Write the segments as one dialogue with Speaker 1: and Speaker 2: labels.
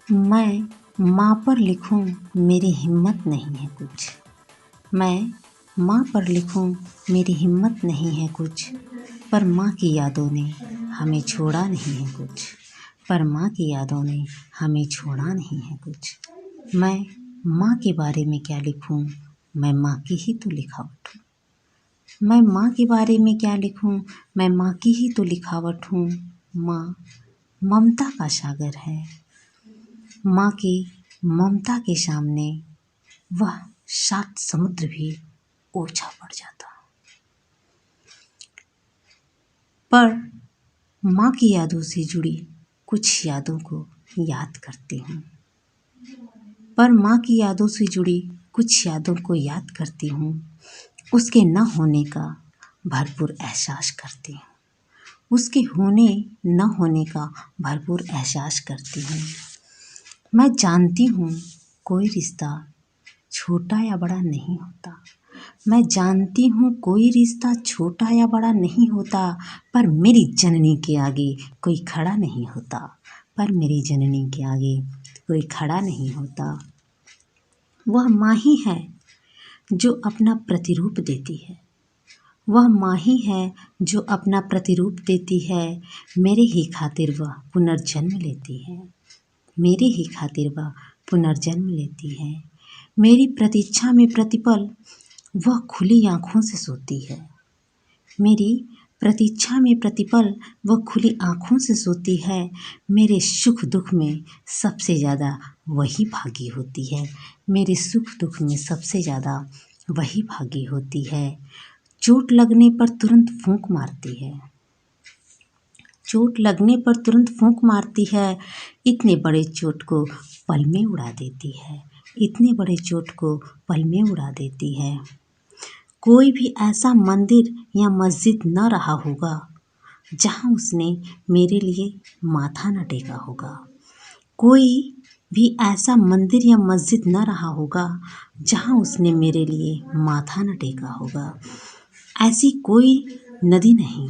Speaker 1: मैं माँ पर लिखूं मेरी हिम्मत नहीं है कुछ। मैं माँ पर लिखूं मेरी हिम्मत नहीं है कुछ। पर माँ की यादों ने हमें छोड़ा नहीं है कुछ। पर माँ की यादों ने हमें छोड़ा नहीं है कुछ। मैं माँ के बारे में क्या लिखूं, मैं माँ की ही तो लिखावट हूँ। मैं माँ के बारे में क्या लिखूं, मैं माँ की ही तो लिखावट हूँ। माँ ममता का सागर है। माँ की ममता के सामने वह 7 समुद्र भी ओछा पड़ जाता। पर माँ की यादों से जुड़ी कुछ यादों को याद करती हूँ। पर माँ की यादों से जुड़ी कुछ यादों को याद करती हूँ। उसके न होने का भरपूर एहसास करती हूँ। उसके होने न होने का भरपूर एहसास करती हूँ। मैं जानती हूँ कोई रिश्ता छोटा या बड़ा नहीं होता। मैं जानती हूँ कोई रिश्ता छोटा या बड़ा नहीं होता। पर मेरी जननी के आगे कोई खड़ा नहीं होता। पर मेरी जननी के आगे कोई खड़ा नहीं होता। वह माँ ही है जो अपना प्रतिरूप देती है। वह माँ ही है जो अपना प्रतिरूप देती है। मेरे ही खातिर वह पुनर्जन्म लेती है। मेरे ही खातिर वह पुनर्जन्म लेती है। मेरी प्रतीक्षा में प्रतिपल वह खुली आँखों से सोती है। मेरी प्रतीक्षा में प्रतिपल वह खुली आँखों से सोती है। मेरे सुख दुख में सबसे ज़्यादा वही भागी होती है। मेरे सुख दुख में सबसे ज़्यादा वही भागी होती है। चोट लगने पर तुरंत फूंक मारती है। चोट लगने पर तुरंत फूंक मारती है। इतने बड़े चोट को पल में उड़ा देती है। इतने बड़े चोट को पल में उड़ा देती है। कोई भी ऐसा मंदिर या मस्जिद न रहा होगा जहाँ उसने मेरे लिए माथा न टेका होगा। कोई भी ऐसा मंदिर या मस्जिद न रहा होगा जहाँ उसने मेरे लिए माथा न टेका होगा। ऐसी कोई नदी नहीं,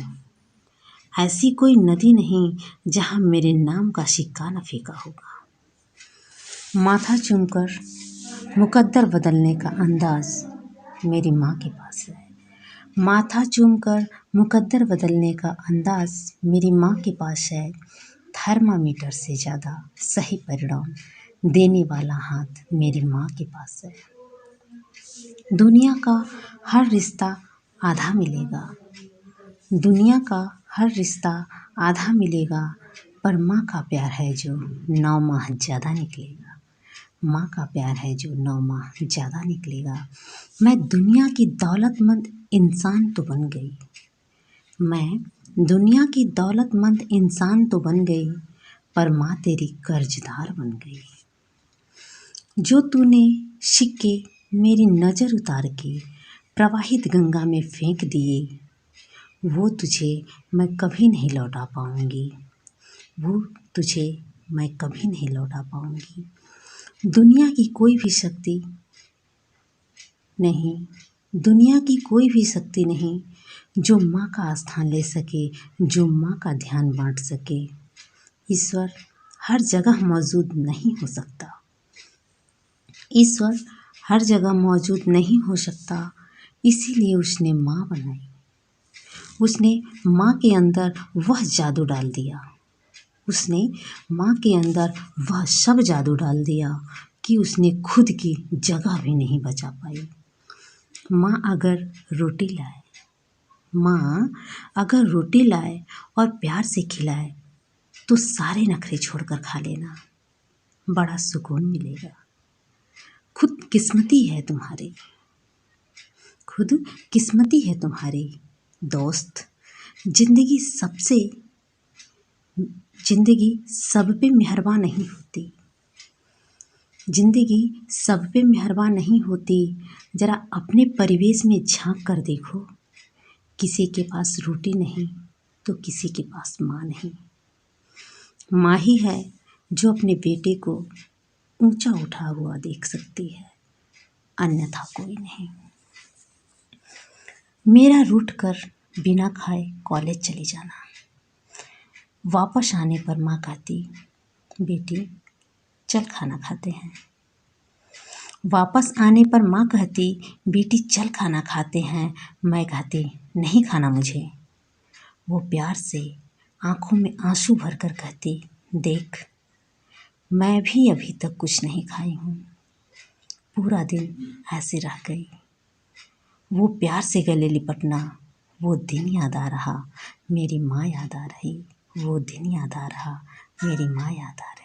Speaker 1: ऐसी कोई नदी नहीं जहाँ मेरे नाम का सिक्का न फेंका होगा। माथा चूमकर मुकद्दर बदलने का अंदाज मेरी माँ के पास है। माथा चूमकर मुकद्दर बदलने का अंदाज मेरी माँ के पास है। थर्मामीटर से ज़्यादा सही परिणाम देने वाला हाथ मेरी माँ के पास है। दुनिया का हर रिश्ता आधा मिलेगा। दुनिया का हर रिश्ता आधा मिलेगा। पर माँ का प्यार है जो 9 माह ज़्यादा निकलेगा। माँ का प्यार है जो 9 माह ज़्यादा निकलेगा। मैं दुनिया की दौलतमंद इंसान तो बन गई। मैं दुनिया की दौलतमंद इंसान तो बन गई। पर माँ तेरी कर्जदार बन गई। जो तूने सिक्के मेरी नज़र उतार के प्रवाहित गंगा में फेंक दिए, वो तुझे मैं कभी नहीं लौटा पाऊँगी। वो तुझे मैं कभी नहीं लौटा पाऊँगी। दुनिया की कोई भी शक्ति नहीं, दुनिया की कोई भी शक्ति नहीं जो माँ का स्थान ले सके, जो माँ का ध्यान बांट सके। ईश्वर हर जगह मौजूद नहीं हो सकता। ईश्वर हर जगह मौजूद नहीं हो सकता। इसीलिए उसने माँ बनाई। उसने माँ के अंदर वह जादू डाल दिया। उसने माँ के अंदर वह सब जादू डाल दिया कि उसने खुद की जगह भी नहीं बचा पाई। माँ अगर रोटी लाए, माँ अगर रोटी लाए और प्यार से खिलाए तो सारे नखरे छोड़कर खा लेना, बड़ा सुकून मिलेगा। खुद किस्मती है तुम्हारी, खुद किस्मती है तुम्हारी दोस्त। जिंदगी सब पे मेहरबान नहीं होती। जिंदगी सब पे मेहरबान नहीं होती। जरा अपने परिवेश में झांक कर देखो। किसी के पास रोटी नहीं तो किसी के पास माँ नहीं। माँ ही है जो अपने बेटे को ऊंचा उठा हुआ देख सकती है, अन्यथा कोई नहीं। मेरा रूठ कर बिना खाए कॉलेज चले जाना। वापस आने पर माँ कहती, बेटी चल खाना खाते हैं। वापस आने पर माँ कहती, बेटी चल खाना खाते हैं। मैं कहती, नहीं खाना मुझे। वो प्यार से आंखों में आंसू भरकर कहती, देख मैं भी अभी तक कुछ नहीं खाई हूँ। पूरा दिन ऐसे रह गई। वो प्यार से गले लिपटना, वो दिन याद आ रहा, मेरी माँ याद आ रही। वो दिन याद आ रहा, मेरी माँ याद आ रही।